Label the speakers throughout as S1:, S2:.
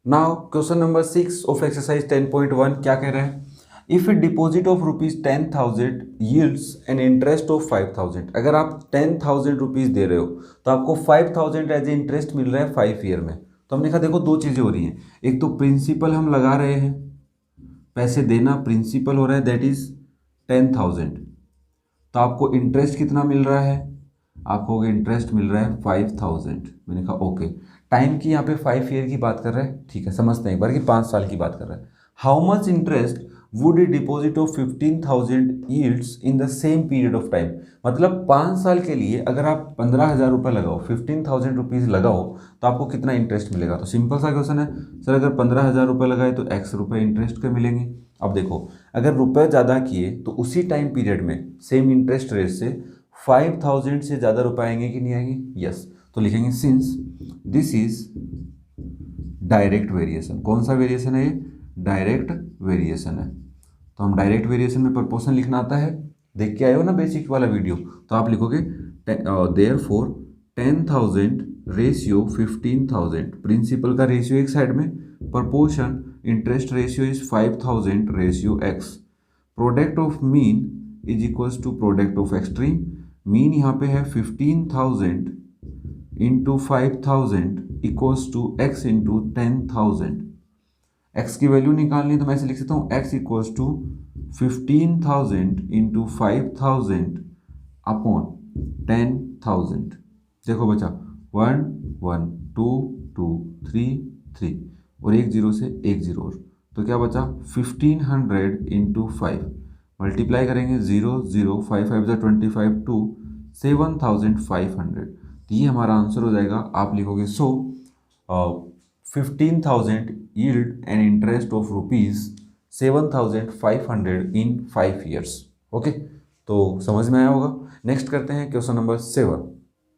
S1: Now question number 6 of exercise 10.1 क्या कह रहा है? If A deposit of ₹10,000 yields an interest of 5,000। अगर आप 10,000 रुपीज़ दे रहे हो तो आपको 5,000 एज ए इंटरेस्ट मिल रहा है 5 ईयर में। तो हमने कहा देखो दो चीज़ें हो रही हैं, एक तो प्रिंसिपल हम लगा रहे हैं, पैसे देना प्रिंसिपल हो रहा है, दैट इज 10,000। तो आपको इंटरेस्ट कितना मिल रहा है? आपको इंटरेस्ट मिल रहा है 5,000। मैंने कहा ओके, टाइम की यहाँ पे 5 ईयर की बात कर रहा है, ठीक है समझते हैं एक बार कि 5 साल की बात कर रहा है। How much interest would a deposit of 15,000 yields in the same period of time. मतलब 5 साल के लिए अगर आप 15,000 रुपये लगाओ, 15,000 रुपीज़ लगाओ तो आपको कितना इंटरेस्ट मिलेगा? तो सिंपल सा क्वेश्चन है सर, अगर 15,000 रुपये लगाए तो एक्स रुपये इंटरेस्ट के मिलेंगे। अब देखो अगर रुपये ज़्यादा किए तो उसी टाइम पीरियड में सेम इंटरेस्ट रेट से 5,000 से ज़्यादा रुपये आएंगे कि नहीं आएंगे? यस। तो लिखेंगे since this is direct variation. कौन सा वेरिएशन है ये? डायरेक्ट वेरिएशन है। तो हम डायरेक्ट वेरिएशन में प्रपोर्शन लिखना आता है, देख के आए हो ना बेसिक वाला वीडियो, तो आप लिखोगे देयरफॉर 10,000 रेशियो 15,000, प्रिंसिपल का रेशियो एक साइड में, proportion interest ratio is 5,000 ratio x, product of mean is equals to product of extreme. Mean यहाँ पे है 15,000 into 5,000 equals to x into 10,000। X की वैल्यू निकालनी तो मैं ऐसे लिख सकता हूँ x equals to 15,000 into 5,000 upon 10,000। देखो बचा 1 1 2 2 3 3 और एक जीरो से एक जीरो और, तो क्या बचा 1500 इंटू 5, मल्टीप्लाई करेंगे 0 0 5 5 25 टू 7,500। तो ये हमारा आंसर हो जाएगा। आप लिखोगे सो 15,000 yield an interest of ₹7,500 in 5 years। Okay, तो समझ में आया होगा। नेक्स्ट करते हैं क्वेश्चन नंबर 7।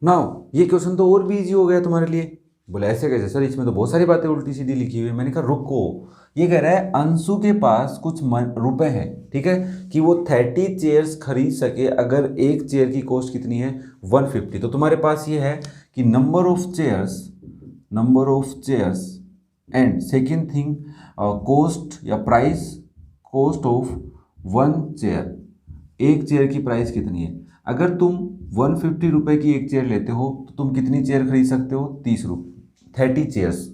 S1: नाउ ये क्वेश्चन तो और भी इजी हो गया तुम्हारे लिए। बोले ऐसे कैसे सर, इसमें तो बहुत सारी बातें उल्टी सीधी लिखी हुई है। मैंने कहा रुको, ये कह रहा है अंशु के पास कुछ रुपए हैं, ठीक है, कि वो 30 चेयर्स खरीद सके अगर एक चेयर की कॉस्ट कितनी है 150। तो तुम्हारे पास ये है कि number of chairs and second thing cost या price, cost of one chair, एक चेयर की प्राइस कितनी है। अगर तुम 150 रुपए की एक चेयर लेते हो तो तुम कितनी चेयर खरीद सकते हो? 30 चेयर्स।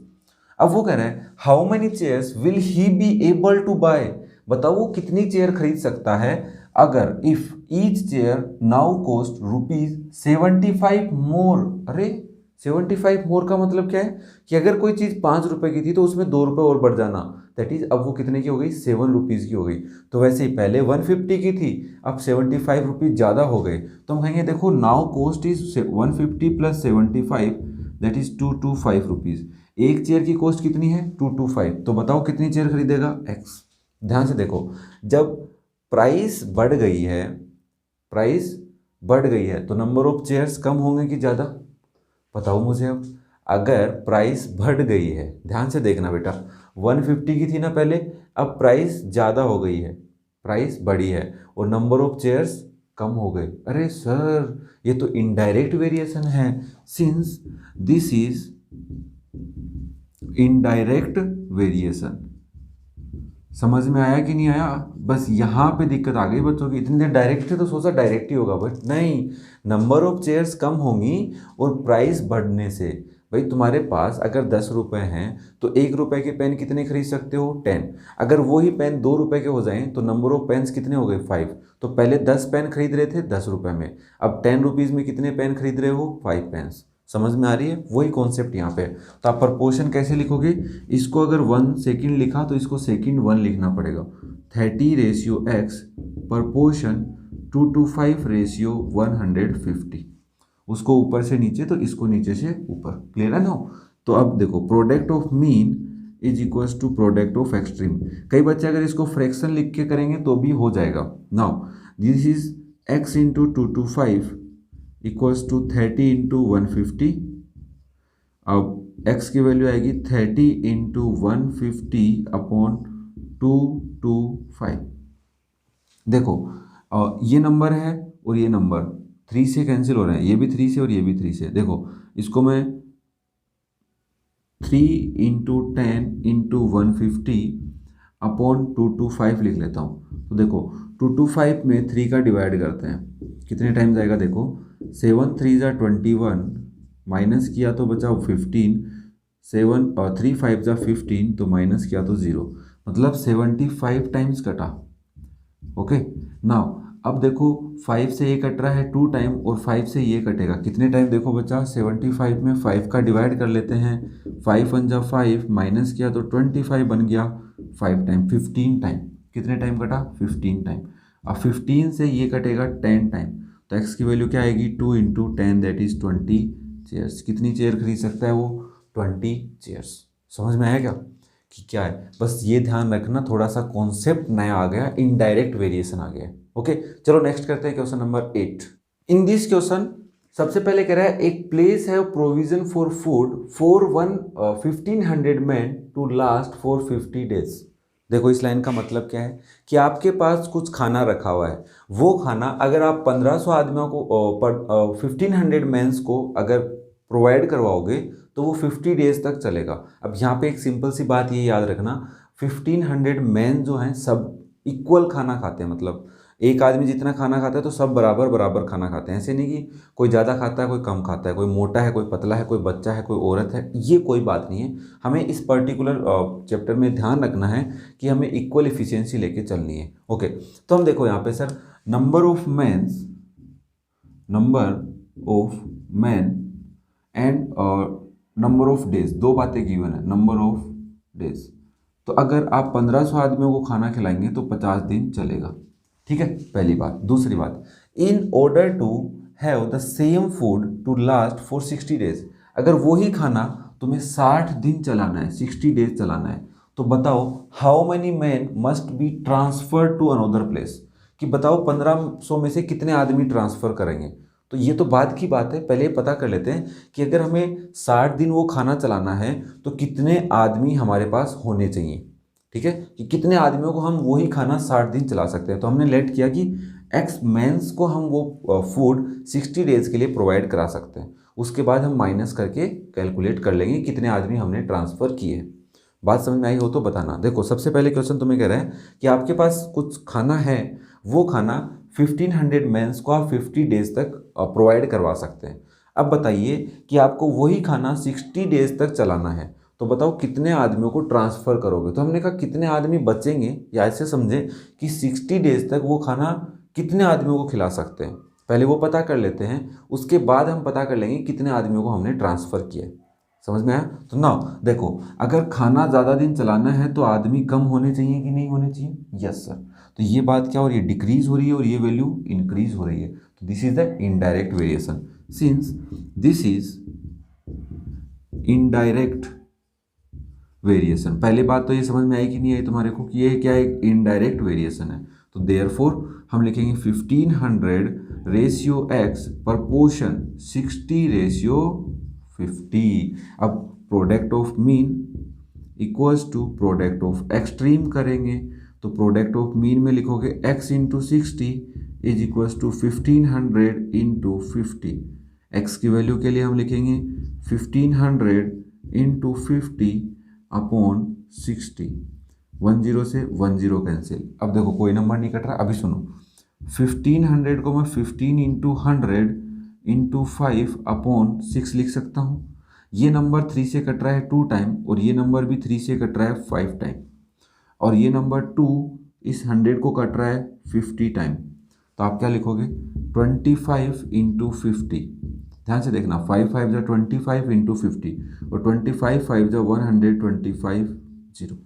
S1: अब वो कह रहा है how many chairs will he be able to buy. बताओ वो कितनी चेयर खरीद सकता है अगर if each chair now cost ₹75 more. अरे 75 मोर का मतलब क्या है कि अगर कोई चीज़ 5 रुपए की थी तो उसमें 2 रुपए और बढ़ जाना, दैट इज अब वो कितने की हो गई? 7 रुपीज़ की हो गई। तो वैसे ही पहले 150 की थी, अब 75 रुपीज़ ज़्यादा हो गए, तो हम कहेंगे देखो now cost is 150 plus 75 that is 225 rupees. एक चेयर की कॉस्ट कितनी है? 225। तो बताओ कितनी चेयर खरीदेगा? एक्स। ध्यान से देखो, जब प्राइस बढ़ गई है, तो नंबर ऑफ चेयर्स कम होंगे कि ज़्यादा? बताओ मुझे। अब अगर प्राइस बढ़ गई है, ध्यान से देखना बेटा, 150 की थी ना पहले, अब प्राइस ज़्यादा हो गई है, प्राइस बढ़ी है और नंबर ऑफ चेयर्स कम हो गए। अरे सर ये तो इनडायरेक्ट वेरिएशन है, since this is indirect variation. समझ में आया कि नहीं आया? बस यहाँ पे दिक्कत आ गई बच्चों की, इतनी देर डायरेक्ट थे तो सोचा डायरेक्ट ही होगा, बट नहीं, नंबर ऑफ चेयर्स कम होंगी और प्राइस बढ़ने से। भाई तुम्हारे पास अगर 10 रुपए हैं तो 1 रुपए के पेन कितने खरीद सकते हो? 10। अगर वही पेन 2 रुपए के हो जाएं तो नंबर ऑफ पेन्स कितने हो गए? 5। तो पहले 10 पेन खरीद रहे थे 10 रुपए में, अब 10 रुपीज़ में कितने पेन खरीद रहे हो? 5 पेन्स। समझ में आ रही है? वही कॉन्सेप्ट यहाँ पे। तो आप प्रपोर्शन कैसे लिखोगे? इसको अगर 1 सेकेंड लिखा तो इसको सेकेंड 1 लिखना पड़ेगा। 30 रेशियो एक्स प्रपोर्शन 225 रेशियो 150। उसको ऊपर से नीचे तो इसको नीचे से ऊपर। क्लियर है ना? तो अब देखो product of mean is equals to product of extreme. कई बच्चे अगर इसको फ्रैक्शन लिख के करेंगे तो भी हो जाएगा। Now this is x into 225 equals to 30 into 150। अब x की वैल्यू आएगी 30 इंटू 150 अपॉन 225। देखो ये नंबर है और ये नंबर 3 से कैंसिल हो रहे हैं, ये भी 3 से और ये भी 3 से। देखो इसको मैं 3 इंटू 10 150 अपॉन 225 लिख लेता हूँ। तो देखो 225 में 3 का डिवाइड करते हैं, कितने टाइम जाएगा देखो, 7 3 जा 21, माइनस किया तो बचा 15, 7 और 3 5 जा 15, तो माइनस किया तो 0, मतलब 75 टाइम्स कटा। ओके नाउ अब देखो 5 से ये कट रहा है 2 टाइम और 5 से ये कटेगा, कितने टाइम देखो बचा, 75 में 5 का डिवाइड कर लेते हैं, 5 1 जा 5, माइनस किया तो 25 बन गया, 5 टाइम 15 टाइम, कितने टाइम कटा, 15 टाइम। अब 15 से ये कटेगा 10 टाइम, तो x की वैल्यू क्या आएगी, 2 इंटू 10 दैट इज 20 चेयर्स। कितनी चेयर खरीद सकता है वो, 20 चेयर्स। समझ में आया क्या कि क्या है, बस ये ध्यान रखना, थोड़ा सा कॉन्सेप्ट नया आ गया, इनडायरेक्ट वेरिएशन आ गया। ओके चलो नेक्स्ट करते हैं question number 8। In this question सबसे पहले कह रहा है एक प्लेस है provision for food for 1500 man to last for 50 days. देखो इस लाइन का मतलब क्या है कि आपके पास कुछ खाना रखा हुआ है, वो खाना अगर आप 1500 आदमियों को 1500 मैंस को अगर प्रोवाइड करवाओगे तो वो 50 डेज तक चलेगा। अब यहाँ पे एक सिंपल सी बात ये याद रखना, 1500 मैन जो हैं सब इक्वल खाना खाते हैं, मतलब एक आदमी जितना खाना खाता है तो सब बराबर बराबर खाना खाते हैं। ऐसे नहीं कि कोई ज़्यादा खाता है कोई कम खाता है, कोई मोटा है कोई पतला है, कोई बच्चा है कोई औरत है, ये कोई बात नहीं है। हमें इस पर्टिकुलर चैप्टर में ध्यान रखना है कि हमें इक्वल इफिशियंसी लेके चलनी है। ओके तो हम देखो यहाँ पे sir number of man and number of days, दो बातें गिवन है, नंबर ऑफ डेज। तो अगर आप 1500 आदमियों को खाना खिलाएंगे तो 50 दिन चलेगा, ठीक है, पहली बात। दूसरी बात, in order to have the same food to last for 60 days, अगर वही खाना तुम्हें 60 दिन चलाना है, 60 डेज चलाना है, तो बताओ how many man must be transfer to another place, कि बताओ 1500 में से कितने आदमी ट्रांसफर करेंगे। तो ये तो बाद की बात है, पहले पता कर लेते हैं कि अगर हमें 60 दिन वो खाना चलाना है तो कितने आदमी हमारे पास होने चाहिए, ठीक है, कि कितने आदमियों को हम वही खाना 60 दिन चला सकते हैं। तो हमने लेट किया कि एक्स मेंस को हम वो फूड 60 डेज के लिए प्रोवाइड करा सकते हैं, उसके बाद हम माइनस करके कैलकुलेट कर लेंगे कितने आदमी हमने ट्रांसफ़र किए। बात समझ में आई हो तो बताना। देखो सबसे पहले क्वेश्चन तुम्हें कह रहा है कि आपके पास कुछ खाना है, वो खाना 1500 मेंस को आप 50 डेज तक प्रोवाइड करवा सकते हैं। अब बताइए कि आपको वही खाना 60 डेज तक चलाना है, तो बताओ कितने आदमियों को ट्रांसफ़र करोगे। तो हमने कहा कितने आदमी बचेंगे, या ऐसे समझे कि 60 डेज तक वो खाना कितने आदमियों को खिला सकते हैं, पहले वो पता कर लेते हैं, उसके बाद हम पता कर लेंगे कितने आदमियों को हमने ट्रांसफ़र किया। समझ में आया। तो ना देखो अगर खाना ज़्यादा दिन चलाना है तो आदमी कम होने चाहिए कि नहीं होने चाहिए, यस सर। तो ये बात क्या हो रही है, डिक्रीज हो रही है और ये वैल्यू इंक्रीज हो रही है। तो this is the indirect variation. Since this is indirect variation, पहली बात तो ये समझ में आई कि नहीं आई तुम्हारे को कि ये क्या एक इनडायरेक्ट वेरिएशन है। तो देयरफॉर हम लिखेंगे 1500 रेशियो एक्स प्रपोर्शन 60 रेशियो 50। अब product of mean equals to product of extreme करेंगे, तो प्रोडक्ट ऑफ मीन में लिखोगे x into 60 is equals to 1500 into 50। X की वैल्यू के लिए हम लिखेंगे 1500 इंटू 50 अपॉन 60, 10 से 10 कैंसिल। अब देखो कोई नंबर नहीं कट रहा, अभी सुनो 1500 को मैं 15 इंटू 100 इंटू 5 अपॉन 6 लिख सकता हूँ। ये नंबर 3 से कट रहा है 2 टाइम और ये नंबर भी 3 से कट रहा है 5 टाइम, और ये नंबर 2 इस 100 को कट रहा है 50 टाइम। तो आप क्या लिखोगे 25 इंटू 50, ध्यान से देखना 5 5 जा 25 इंटू 50 और 25 5 जा 125 जीरो,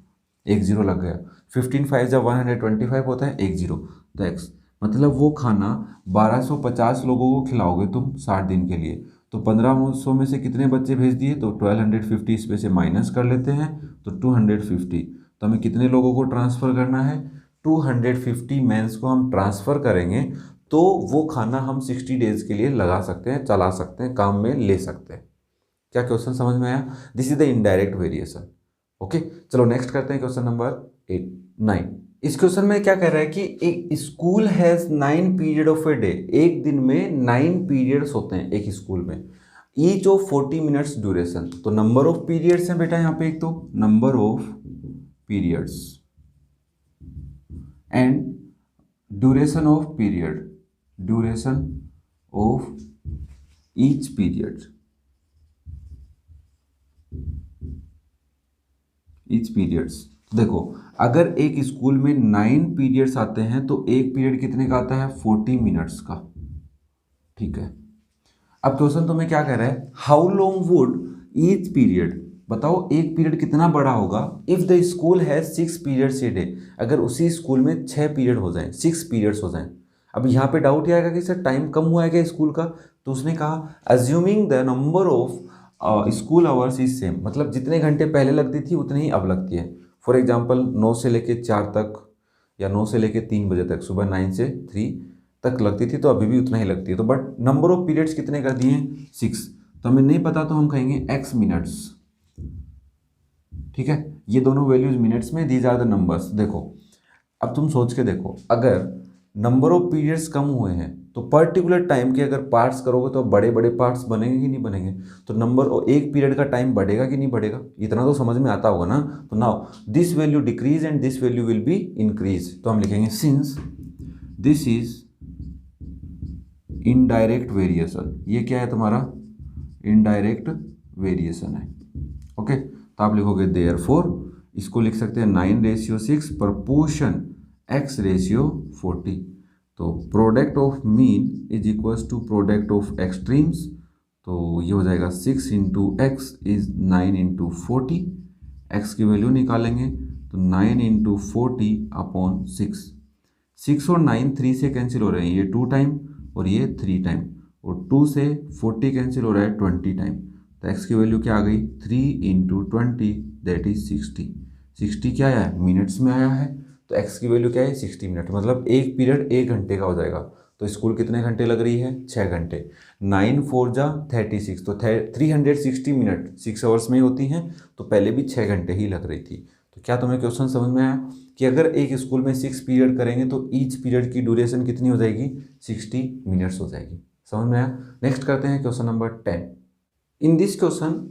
S1: एक जीरो लग गया। 15 5 जा 125 होता है, एक जीरो। तो एक्स मतलब वो खाना 1250 लोगों को खिलाओगे तुम 60 दिन के लिए, तो 1500 में से कितने बच्चे भेज दिए, तो 1250 इसमें से माइनस कर लेते हैं तो 250। तो हमें कितने लोगों को ट्रांसफ़र करना है, 250 मेंस को हम ट्रांसफ़र करेंगे तो वो खाना हम 60 डेज़ के लिए लगा सकते हैं, चला सकते हैं, काम में ले सकते हैं। क्या क्वेश्चन समझ में आया। This is the indirect variation. Okay चलो नेक्स्ट करते हैं क्वेश्चन नंबर 9। इस क्वेश्चन में क्या कह रहा है कि एक school has 9 period of a day, एक दिन में 9 पीरियड्स होते हैं एक स्कूल में, ईच ऑफ 40 मिनट्स ड्यूरेशन। तो नंबर ऑफ पीरियड्स हैं बेटा यहाँ पे, एक तो number of periods and duration of period, duration of each period, each periods। देखो अगर एक स्कूल में 9 पीरियड्स आते हैं तो एक पीरियड कितने का आता है, 40 मिनट्स का। ठीक है, अब क्वेश्चन तुम्हें क्या कह रहा है, how long would each period, बताओ एक पीरियड कितना बड़ा होगा if the school has 6 periods a day, अगर उसी स्कूल में 6 पीरियड हो जाएं, 6 पीरियड्स हो जाएं। अब यहाँ पे डाउट ये आएगा कि सर टाइम कम हुआ है क्या स्कूल का, तो उसने कहा assuming the number of school hours is same, मतलब जितने घंटे पहले लगती थी उतनी ही अब लगती है। फॉर एग्जाम्पल 9 से लेके 4 तक या 9 से लेके 3 बजे तक, सुबह 9 से 3 तक लगती थी, तो अभी भी उतना ही लगती है। तो बट नंबर ऑफ पीरियड्स कितने कर दिए हैं, 6। तो हमें नहीं पता तो हम कहेंगे x मिनट्स। ठीक है, ये दोनों वैल्यूज मिनट्स में, दीज आर द नंबर्स। देखो अब तुम सोच के देखो, अगर नंबर ऑफ पीरियड्स कम हुए हैं तो पर्टिकुलर टाइम के अगर पार्ट्स करोगे तो बड़े बड़े पार्ट्स बनेंगे कि नहीं बनेंगे, तो नंबर एक पीरियड का टाइम बढ़ेगा कि नहीं बढ़ेगा, इतना तो समझ में आता होगा ना। तो now this value decrease and this value will be increase, तो हम लिखेंगे since this is indirect variation, ये क्या है तुम्हारा, इनडायरेक्ट वेरिएशन है। ओके, तो आप लिखोगे देयरफॉर, इसको लिख सकते हैं 9:6 प्रपोर्शन x/40। तो product of mean is equals to product of extremes, तो ये हो जाएगा 6 into x is 9 into 40, x की वैल्यू निकालेंगे तो 9 इंटू 40 अपॉन 6, 6 और 9 3 से कैंसिल हो रहे हैं, ये 2 टाइम और ये 3 टाइम, और 2 से 40 कैंसिल हो रहा है 20 टाइम, तो x की वैल्यू क्या आ गई, 3 इंटू 20 दैट इज 60। 60 क्या आया है, मिनट्स में आया है, तो x की वैल्यू क्या है, 60 मिनट, मतलब एक पीरियड 1 घंटे का हो जाएगा। तो स्कूल कितने घंटे लग रही है, 6 घंटे, 9 4 जा 36, तो 360 मिनट 6 आवर्स में ही होती हैं, तो पहले भी 6 घंटे ही लग रही थी। तो क्या तुम्हें क्वेश्चन समझ में आया कि अगर एक स्कूल में 6 पीरियड करेंगे तो ईच पीरियड की ड्यूरेशन कितनी हो जाएगी, 60 मिनट्स हो जाएगी। समझ में आया। नेक्स्ट करते हैं question number 10। In this question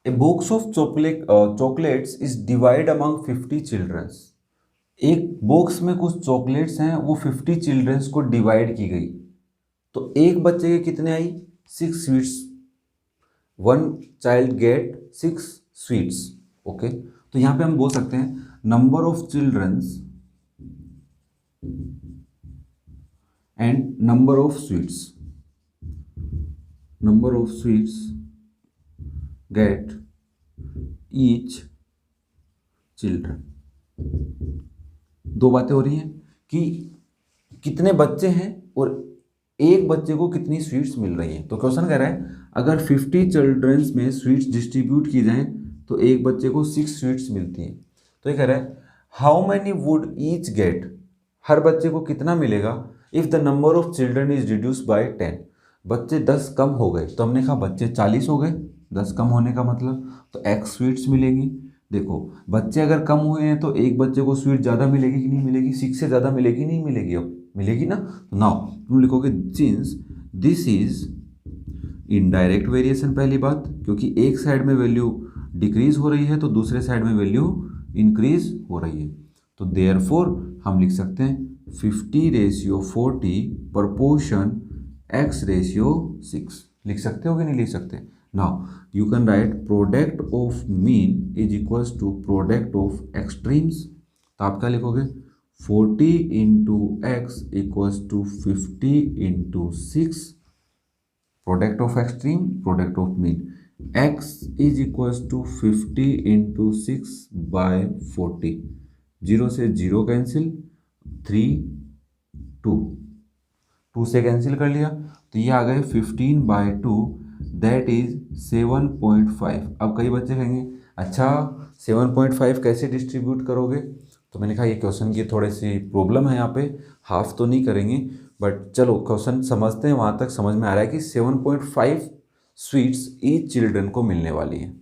S1: a box of chocolates is divide among 50 childrens, एक बॉक्स में कुछ चॉकलेट्स हैं, वो 50 चिल्ड्रंस को डिवाइड की गई, तो एक बच्चे के कितने आई, 6 sweets, 1 child gate 6 sweets. Okay, तो यहां पे हम बोल सकते हैं number of children's and number of sweets, number of sweets gate each children. दो बातें हो रही हैं कि कितने बच्चे हैं और एक बच्चे को कितनी स्वीट्स मिल रही हैं। तो क्वेश्चन कह रहा है अगर 50 चिल्ड्रंस में स्वीट्स डिस्ट्रीब्यूट की जाएं तो एक बच्चे को 6 स्वीट्स मिलती हैं। तो ये कह रहा है how many would each get, हर बच्चे को कितना मिलेगा if the number of children is reduce by 10, बच्चे 10 कम हो गए, तो हमने कहा बच्चे 40 हो गए, 10 कम होने का मतलब तो x स्वीट्स मिलेंगी। देखो बच्चे अगर कम हुए हैं तो एक बच्चे को स्वीट ज़्यादा मिलेगी कि नहीं मिलेगी, 6 से ज़्यादा मिलेगी नहीं मिलेगी, अब मिलेगी ना। तो नाउ तुम लिखोगे since this is indirect variation, पहली बात क्योंकि एक साइड में वैल्यू डिक्रीज हो रही है तो दूसरे साइड में वैल्यू इंक्रीज हो रही है, तो देयरफॉर हम लिख सकते हैं 50/40 प्रपोर्शन x/6, लिख सकते हो कि नहीं लिख सकते। Now you can write product of mean is equals to product of extremes, तो आप क्या लिखोगे 40 into x equals to 50 into 6, product of extreme product of mean, x is equals to 50 into 6/40, 0 से 0 कैंसिल, 3 2 से कैंसिल कर लिया, तो ये आ गए 15/2 दैट इज 7.5। अब कई बच्चे कहेंगे अच्छा 7.5 कैसे डिस्ट्रीब्यूट करोगे, तो मैंने कहा ये क्वेश्चन की थोड़ी सी प्रॉब्लम है, यहाँ पे हाफ तो नहीं करेंगे बट चलो क्वेश्चन समझते हैं, वहाँ तक समझ में आ रहा है कि 7.5 स्वीट्स ईच चिल्ड्रन को मिलने वाली है।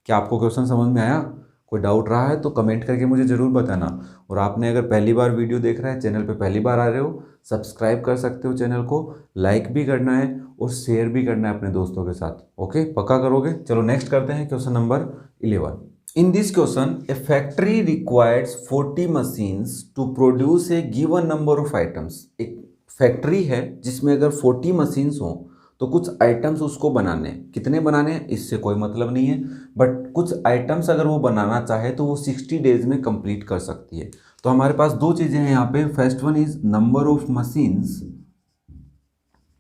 S1: क्या आपको क्वेश्चन समझ में आया, कोई डाउट रहा है तो कमेंट करके मुझे ज़रूर बताना। और आपने अगर पहली बार वीडियो देख रहे हैं, चैनल पे पहली बार आ रहे हो, सब्सक्राइब कर सकते हो चैनल को, लाइक भी करना है और शेयर भी करना है अपने दोस्तों के साथ। ओके, पक्का करोगे। चलो नेक्स्ट करते हैं question number 11। In this question, a factory requires 40 machines to produce a given number of items. एक फैक्ट्री है जिसमें अगर 40 मशीन्स हों तो कुछ आइटम्स उसको बनाने हैं। कितने बनाने हैं इससे कोई मतलब नहीं है, बट कुछ आइटम्स अगर वो बनाना चाहे तो वो 60 डेज में कंप्लीट कर सकती है। तो हमारे पास दो चीज़ें हैं यहाँ पे। First one is number of machines,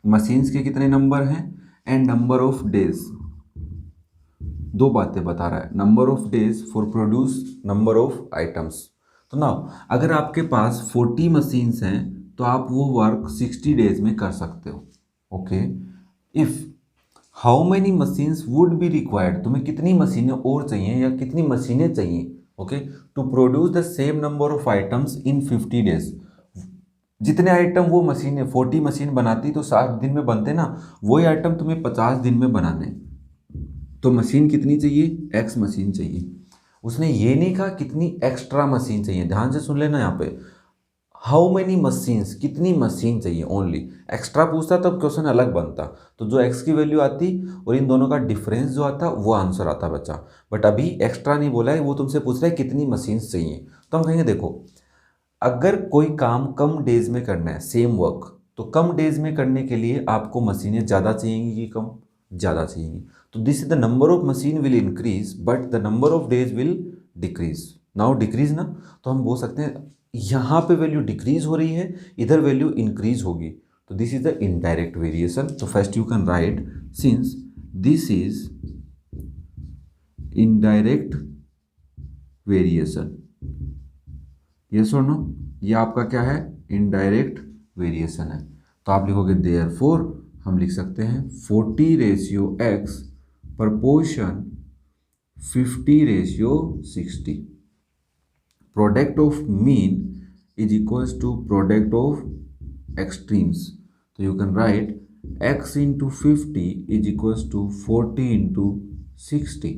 S1: machines के कितने नंबर हैं, एंड नंबर ऑफ डेज। दो बातें बता रहा है, number of days for produce number of items. तो नाउ अगर आपके पास 40 मशीन्स हैं तो आप वो वर्क 60 डेज में कर सकते हो। Okay, if how many machines would be required, तुम्हें कितनी मशीनें और चाहिए या कितनी मशीनें चाहिए, okay, to produce the same number of items in 50 days. जितने आइटम वो मशीनें 40 मशीन बनाती तो 60 दिन में बनते ना, वही आइटम तुम्हें 50 दिन में बनाने। तो मशीन कितनी चाहिए, एक्स मशीन चाहिए। उसने ये नहीं कहा कितनी एक्स्ट्रा मशीन चाहिए, ध्यान से सुन लेना यहाँ पे, हाउ मेनी मशीन्स, कितनी मशीन चाहिए ओनली। एक्स्ट्रा पूछता तब क्वेश्चन अलग बनता, तो जो एक्स की वैल्यू आती और इन दोनों का डिफरेंस जो आता वो आंसर आता बच्चा। बट अभी एक्स्ट्रा नहीं बोला है, वो तुमसे पूछ रहा है कितनी मशीन्स चाहिए। तो हम कहेंगे देखो, अगर कोई काम कम डेज में करना है, सेम वर्क, तो कम डेज में करने के लिए आपको मशीनें ज़्यादा चाहिएंगी कि कम, ज़्यादा चाहिएंगी। तो this is the number of machine will increase but the number of days will decrease. Now decrease ना, तो हम बोल सकते हैं यहाँ पे वैल्यू डिक्रीज हो रही है, इधर वैल्यू इंक्रीज होगी। तो this is the indirect variation. तो first you can write since this is indirect variation, yes और नो, ये आपका क्या है, इनडायरेक्ट वेरिएशन है। तो आप लिखोगे देयरफॉर, हम लिख सकते हैं 40/x proportion 50/60। Product of mean is equals to product of extremes. तो you can write x into 50 is equals to 40 into 60।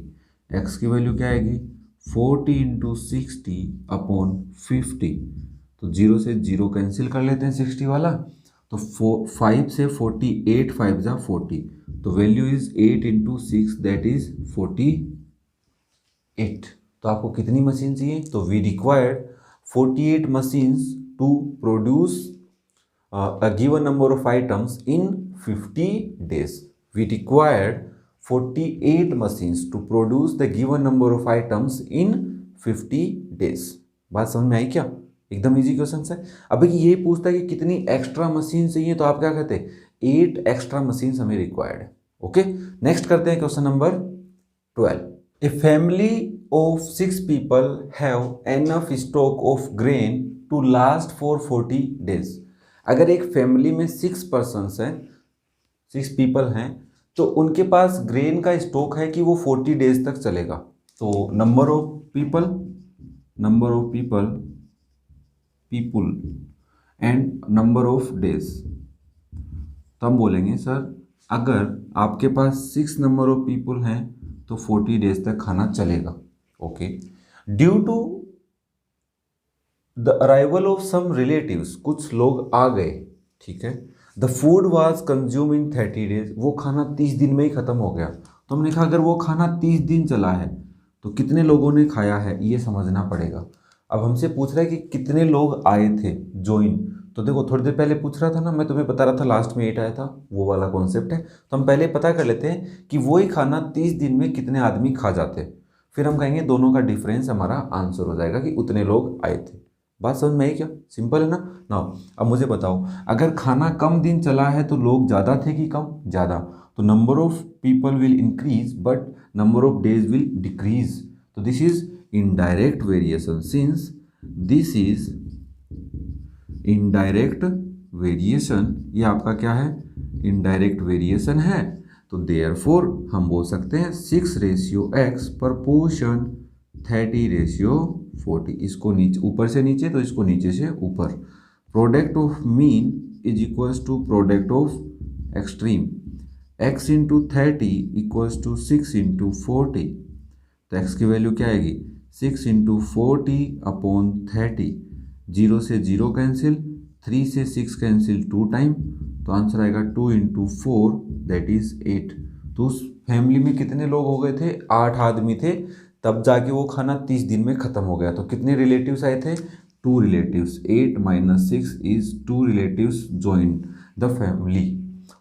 S1: X की वैल्यू क्या आएगी, 40 इंटू 60 अपॉन 50। तो 0 से 0 कैंसिल कर लेते हैं 60 वाला, तो 5 से 48, 5 जा 40, तो value is 8 into 6 that is 48। तो आपको कितनी मशीन चाहिए, तो we required 48 machines to produce a given number of items in 50 days। We required 48 machines to produce the given number of items in 50 days। बात समझ में आई क्या, एकदम इजी क्वेश्चन है। अभी ये पूछता है कि कितनी एक्स्ट्रा मशीन चाहिए, तो आप क्या कहते हैं 8 एक्स्ट्रा मशीन हमें रिक्वायर्ड है। ओके, नेक्स्ट करते हैं question number 12। A family of 6 people have enough stock of grain to last for 40 days। अगर एक फैमिली में 6 persons हैं, 6 people हैं, तो उनके पास ग्रेन का स्टॉक है कि वो 40 डेज तक चलेगा। तो number of people and number of days. तो हम बोलेंगे सर अगर आपके पास 6 नंबर ऑफ पीपल हैं तो 40 डेज तक खाना चलेगा। Okay, due to the arrival of some relatives, कुछ लोग आ गए, ठीक है, the food was consume in 30 days, वो खाना 30 दिन में ही ख़त्म हो गया। तो हमने कहा अगर वो खाना 30 दिन चला है तो कितने लोगों ने खाया है ये समझना पड़ेगा। अब हमसे पूछ रहा है कि कितने लोग आए थे ज्वाइन। तो देखो थोड़ी देर पहले पूछ रहा था ना, मैं तुम्हें बता रहा था लास्ट में 8 आया था, वो वाला कॉन्सेप्ट है। तो हम पहले पता कर लेते हैं कि वही खाना 30 दिन में कितने आदमी खा जाते, फिर हम कहेंगे दोनों का डिफरेंस हमारा आंसर हो जाएगा कि उतने लोग आए थे। बात समझ में आई क्या, सिंपल है ना। नाउ अब मुझे बताओ, अगर खाना कम दिन चला है तो लोग ज़्यादा थे कि कम, ज़्यादा, तो number of people will increase but number of days will decrease. तो this is indirect variation. Since this is indirect variation, ये आपका क्या है, इनडायरेक्ट वेरिएशन है। तो देयरफॉर हम बोल सकते हैं 6/x प्रपोर्शन 30/40। इसको नीचे, ऊपर से नीचे तो इसको नीचे से ऊपर। Product of mean is equals to product of extreme. x into 30 equals to 6 into 40। तो x की वैल्यू क्या आएगी, 6 इंटू 40 अपॉन 30। 0 से 0 कैंसिल, 3 से 6 कैंसिल 2 टाइम, तो आंसर आएगा 2 इंटू 4 दैट इज 8। तो उस फैमिली में कितने लोग हो गए थे, 8 आदमी थे तब जाके वो खाना 30 दिन में ख़त्म हो गया। तो कितने रिलेटिव्स आए थे? 2 relatives. 8 - 6 is 2 relatives join the family.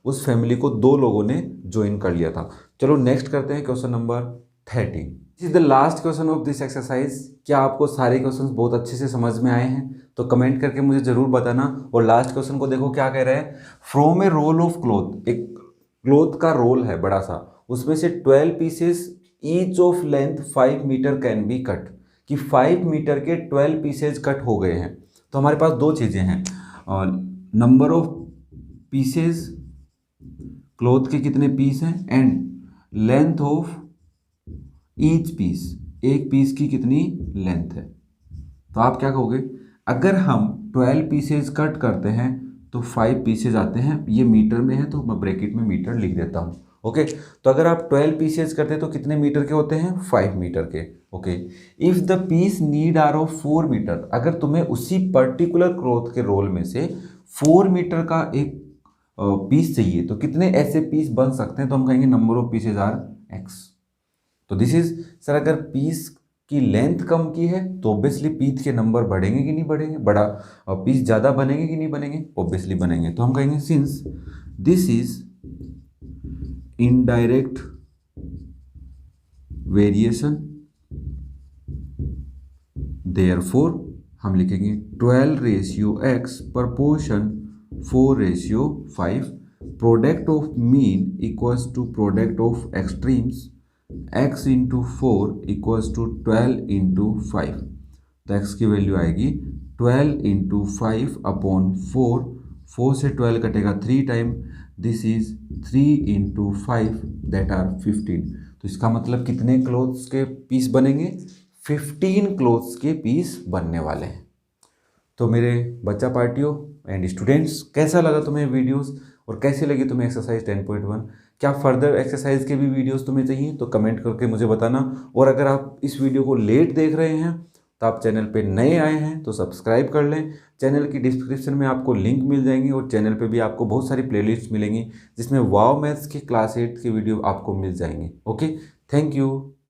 S1: उस फैमिली को 2 लोगों ने ज्वाइन कर लिया था। चलो नेक्स्ट करते हैं question number 13। This is the last question of this exercise. क्या आपको सारे क्वेश्चंस बहुत अच्छे से समझ में आए हैं? तो कमेंट करके मुझे ज़रूर बताना। और लास्ट क्वेश्चन को देखो क्या कह रहा है। From a roll of cloth, एक क्लॉथ का रोल है बड़ा सा, उसमें से 12 pieces each of length 5 metre can be cut, कि 5 मीटर के 12 पीसेज कट हो गए हैं। तो हमारे पास दो चीज़ें हैं, नंबर ऑफ पीसेज, क्लॉथ के कितने पीस हैं, and length of each piece, एक पीस की कितनी लेंथ है। तो आप क्या कहोगे, अगर हम 12 पीसेज कट करते हैं तो 5 पीसेज आते हैं, ये मीटर में है तो मैं ब्रैकेट में मीटर लिख देता हूँ। ओके, तो अगर आप 12 पीसेज करते हैं तो कितने मीटर के होते हैं? 5 मीटर के। Okay, if the piece need are of 4 metre, अगर तुम्हें उसी पर्टिकुलर क्लॉथ के रोल में से 4 मीटर का एक पीस चाहिए तो कितने ऐसे पीस बन सकते हैं? तो हम कहेंगे number of pieces are x। तो दिस इज सर, अगर पीस की लेंथ कम की है तो ऑब्वियसली पीस के नंबर बढ़ेंगे कि नहीं बढ़ेंगे, बड़ा पीस ज़्यादा बनेंगे कि नहीं बनेंगे, ऑब्वियसली बनेंगे। तो हम कहेंगे since this is indirect variation, therefore हम लिखेंगे 12:x proportion 4:5, product of mean equals to product of extremes, x into 4 equals to 12 into 5। तो x की वैल्यू आएगी 12 इंटू 5 अपॉन 4, 4 से 12 कटेगा 3 time, this is 3 into 5 that are 15। तो इसका मतलब कितने क्लोथ्स के पीस बनेंगे? 15 क्लोथ्स के पीस बनने वाले हैं। तो मेरे बच्चा पार्टियों एंड स्टूडेंट्स, कैसा लगा तुम्हें वीडियोस और कैसी लगी तुम्हें एक्सरसाइज 10.1? क्या फर्दर एक्सरसाइज के भी वीडियोस तुम्हें चाहिए? तो कमेंट करके मुझे बताना। और अगर आप इस वीडियो को लेट देख रहे हैं तो आप चैनल पे नए आए हैं तो सब्सक्राइब कर लें। चैनल की डिस्क्रिप्शन में आपको लिंक मिल जाएंगी और चैनल पे भी आपको बहुत सारी प्लेलिस्ट मिलेंगी जिसमें वाव मैथ्स के क्लास 8 के वीडियो आपको मिल जाएंगे। Okay, thank you.